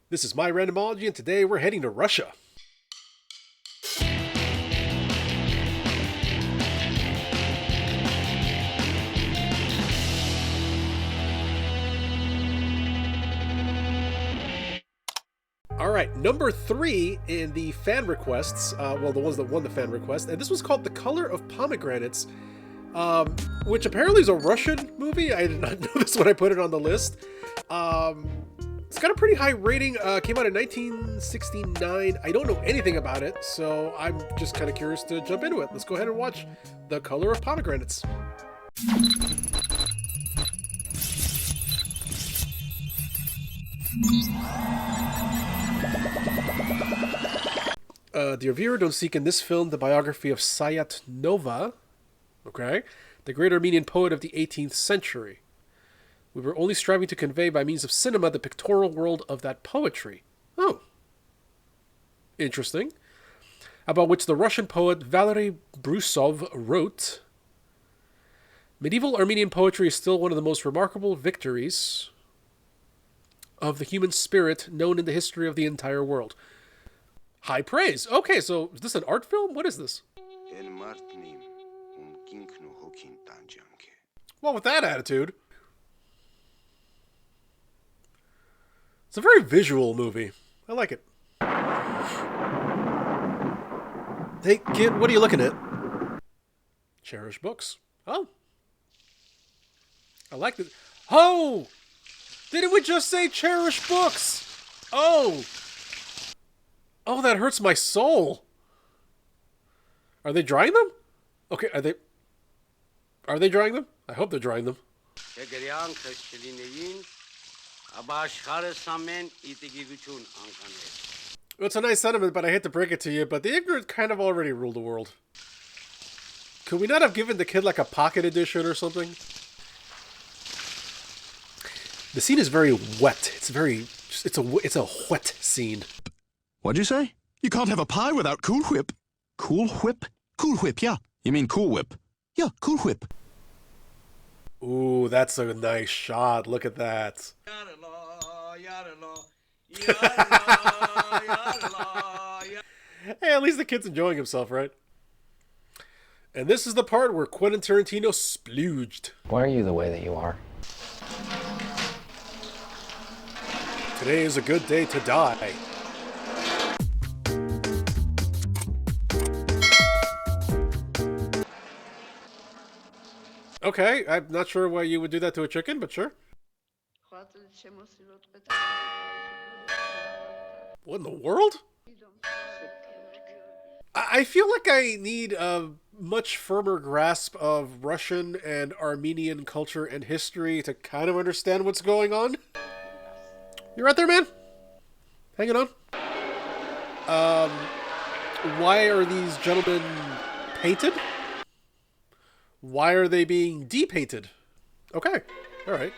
This is my randomology, and today we're heading to Russia. All right, number 3 in the fan requests, the ones that won the fan request, and this was called The Color of Pomegranates, which apparently is a Russian movie. I did not know this when I put it on the list. It's got a pretty high rating, came out in 1969. I don't know anything about it, so I'm just kind of curious to jump into it. Let's go ahead and watch The Color of Pomegranates. Dear viewer, don't seek in this film the biography of Sayat Nova, okay, the great Armenian poet of the 18th century. We were only striving to convey by means of cinema the pictorial world of that poetry. Oh. Interesting. About which the Russian poet Valery Brusov wrote, medieval Armenian poetry is still one of the most remarkable victories of the human spirit known in the history of the entire world. High praise. Okay, so is this an art film? What is this? Well, with that attitude. It's a very visual movie. I like it. Hey, kid, what are you looking at? Cherish books. Oh. I like it. Oh! Didn't we just say cherish books? Oh! Oh, that hurts my soul. Are they drying them? Okay, are they drying them? I hope they're drying them. It's a nice sentiment, but I hate to break it to you, but the ignorant kind of already rule the world. Could we not have given the kid like a pocket edition or something? The scene is very wet. It's a wet scene. What'd you say? You can't have a pie without Cool Whip. Cool Whip? Cool Whip, yeah. You mean Cool Whip? Yeah, Cool Whip. Ooh, that's a nice shot. Look at that. Hey, at least the kid's enjoying himself, right? And this is the part where Quentin Tarantino splooged. Why are you the way that you are? Today is a good day to die. Okay, I'm not sure why you would do that to a chicken, but sure. What in the world? I feel like I need a much firmer grasp of Russian and Armenian culture and history to kind of understand what's going on. You right there, man? Hanging on. Why are these gentlemen painted? Why are they being depainted? Okay, alright.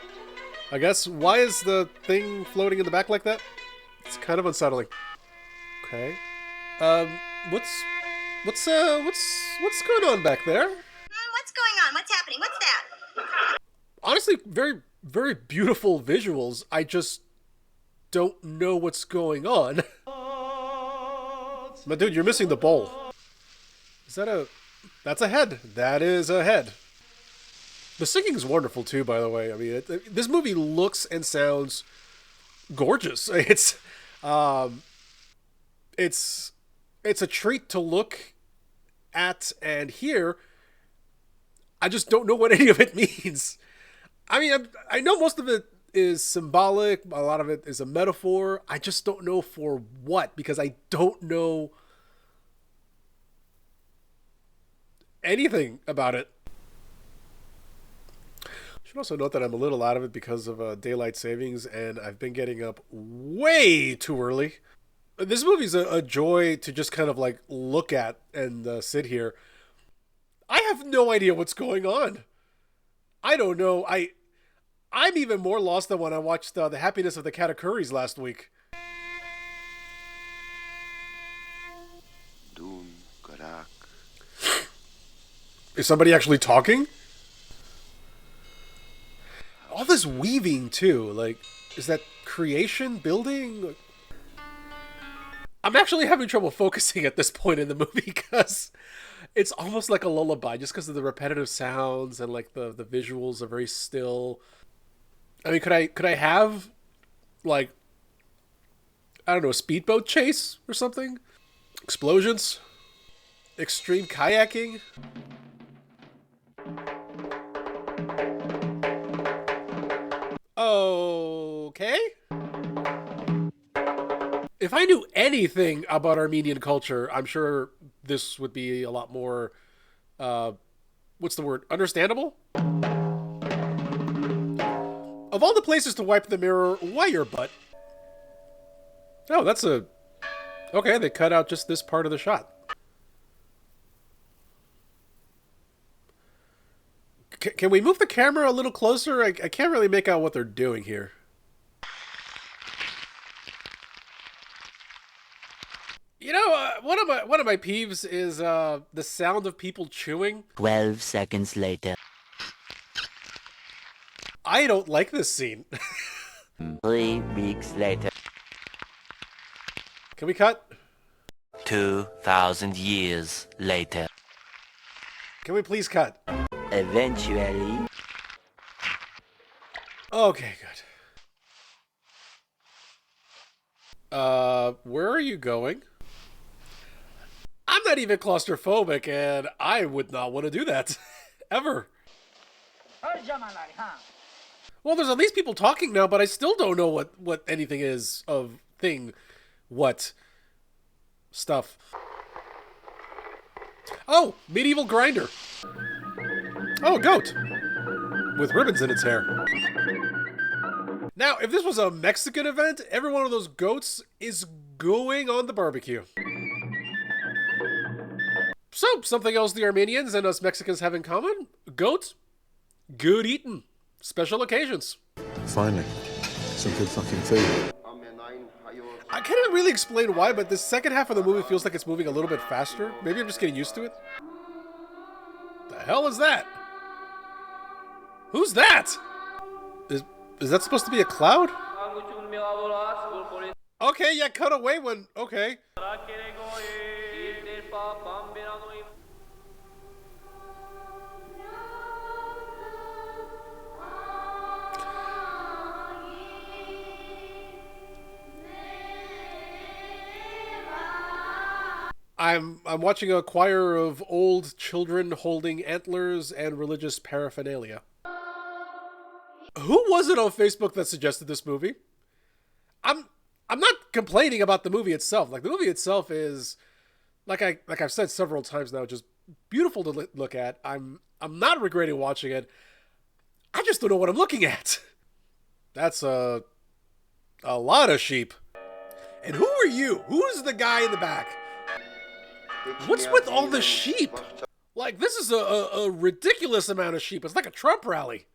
I guess, why is the thing floating in the back like that? It's kind of unsettling. Okay. What's going on back there? What's going on? What's happening? What's that? Honestly, very, very beautiful visuals. I just don't know what's going on. But dude, you're missing the bowl. Is that a... That's a head. That is a head. The singing is wonderful too, by the way. I mean, this movie looks and sounds gorgeous. It's a treat to look at and hear. I just don't know what any of it means. I mean, I know most of it is symbolic. A lot of it is a metaphor. I just don't know for what, because I don't know anything about it. I should also note that I'm a little out of it because of daylight savings, and I've been getting up way too early. This movie's a joy to just kind of like look at and sit here. I have no idea what's going on. I don't know. I'm even more lost than when I watched The Happiness of the Katakuris last week. Is somebody actually talking? All this weaving too, like, is that creation, building? I'm actually having trouble focusing at this point in the movie because it's almost like a lullaby just because of the repetitive sounds and like the visuals are very still. I mean, could I have like, I don't know, a speedboat chase or something? Explosions? Extreme kayaking? Okay. If I knew anything about Armenian culture, I'm sure this would be a lot more, what's the word? Understandable? Of all the places to wipe the mirror, why your butt? Oh, that's a... Okay, they cut out just this part of the shot. Can we move the camera a little closer? I can't really make out what they're doing here. You know, one of my peeves is the sound of people chewing. 12 seconds later. I don't like this scene. 3 weeks later. Can we cut? 2,000 years later. Can we please cut? Eventually. Okay, good. Where are you going? I'm not even claustrophobic, and I would not want to do that. Ever. Well, there's at least people talking now, but I still don't know what anything is of thing. What? Stuff. Oh, medieval grinder. Oh, a goat. With ribbons in its hair. Now, if this was a Mexican event, every one of those goats is going on the barbecue. So, something else the Armenians and us Mexicans have in common? Goat? Good eating. Special occasions. Finally, some good fucking food. I can't even really explain why, but the second half of the movie feels like it's moving a little bit faster. Maybe I'm just getting used to it. The hell is that? Who's that? Is that supposed to be a cloud? Okay, yeah, cut away when... Okay. I'm watching a choir of old children holding antlers and religious paraphernalia. Who was it on Facebook that suggested this movie? I'm not complaining about the movie itself. Like, the movie itself is, like I've said several times now, just beautiful to look at. I'm not regretting watching it. I just don't know what I'm looking at. That's a lot of sheep. And who are you? Who's the guy in the back? What's with all the sheep? Like, this is a ridiculous amount of sheep. It's like a Trump rally.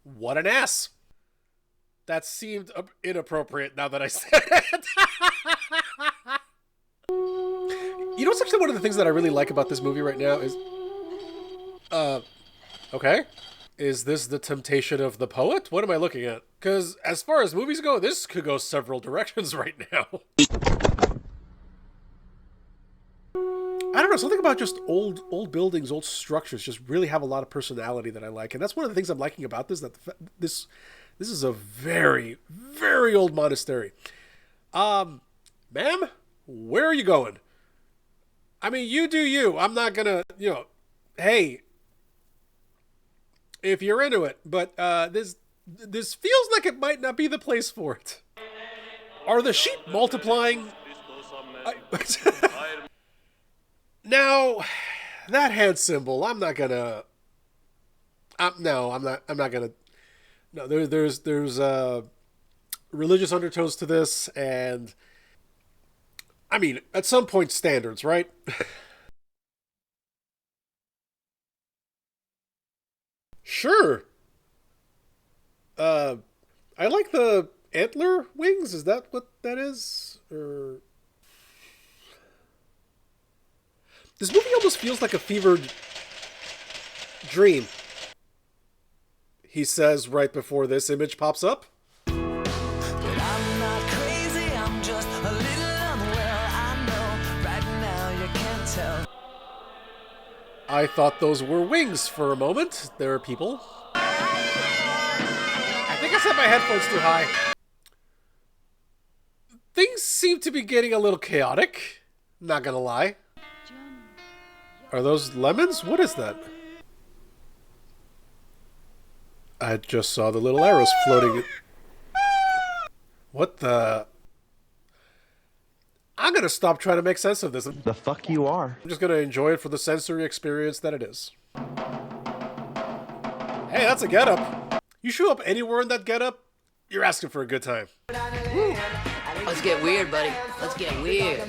What an ass. That seemed inappropriate now that I said it. You know what's actually one of the things that I really like about this movie right now is... Okay. Is this the temptation of the poet? What am I looking at? Because as far as movies go, this could go several directions right now. I don't know, something about just old buildings, old structures just really have a lot of personality that I like. And that's one of the things I'm liking about this, that this is a very, very old monastery. Ma'am, where are you going? I mean, you do you. I'm not gonna, hey, if you're into it, but this feels like it might not be the place for it. Are the sheep multiplying? Now, that hand symbol, I'm not gonna. No, I'm not gonna. No, there's religious undertones to this, and I mean, at some point, standards, right? Sure. I like the antler wings. Is that what that is? Or this movie almost feels like a fevered dream. he says right before this image pops up. But I'm not crazy, I'm just a little unwell. I know right now you can't tell. I thought those were wings for a moment. There are people. I think I set my headphones too high. Things seem to be getting a little chaotic. Not gonna lie. Are those lemons? What is that? I just saw the little arrows floating. What the? I'm gonna stop trying to make sense of this. The fuck you are. I'm just gonna enjoy it for the sensory experience that it is. Hey, that's a getup. You show up anywhere in that getup, you're asking for a good time. Woo. Let's get weird, buddy. Let's get weird.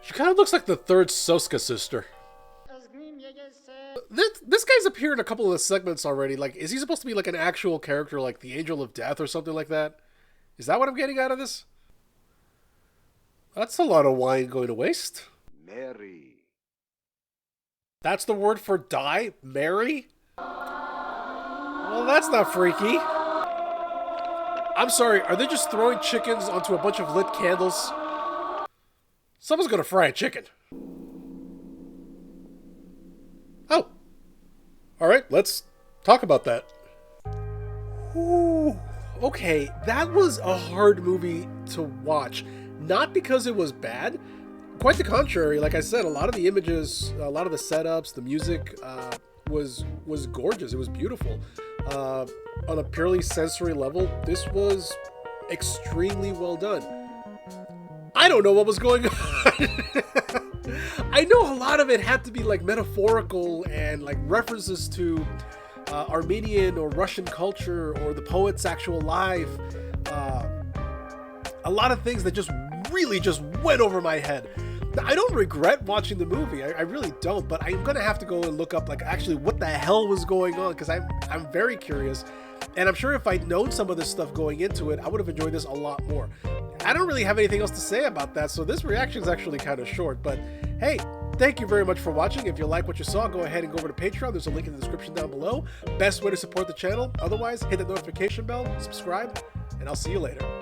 She kind of looks like the third Soska sister. This guy's appeared in a couple of the segments already. Like, is he supposed to be like an actual character, like the Angel of Death or something like that? Is that what I'm getting out of this? That's a lot of wine going to waste. Mary. That's the word for die? Mary? Well, that's not freaky. I'm sorry, are they just throwing chickens onto a bunch of lit candles? Someone's gonna fry a chicken. Oh. Alright, let's talk about that. Ooh. Okay, that was a hard movie to watch. Not because it was bad. Quite the contrary. Like I said, a lot of the images, a lot of the setups, the music was gorgeous. It was beautiful. On a purely sensory level, this was extremely well done. I don't know what was going on. I know a lot of it had to be like metaphorical and like references to Armenian or Russian culture or the poet's actual life. A lot of things that just really just went over my head. I don't regret watching the movie. I really don't, but I'm gonna have to go and look up like actually what the hell was going on, because I'm very curious, and I'm sure if I'd known some of this stuff going into it, I would have enjoyed this a lot more. I don't really have anything else to say about that, so this reaction is actually kind of short, but hey, thank you very much for watching. If you like what you saw, go ahead and go over to Patreon. There's a link in the description down below. Best way to support the channel. Otherwise, hit the notification bell, subscribe, and I'll see you later.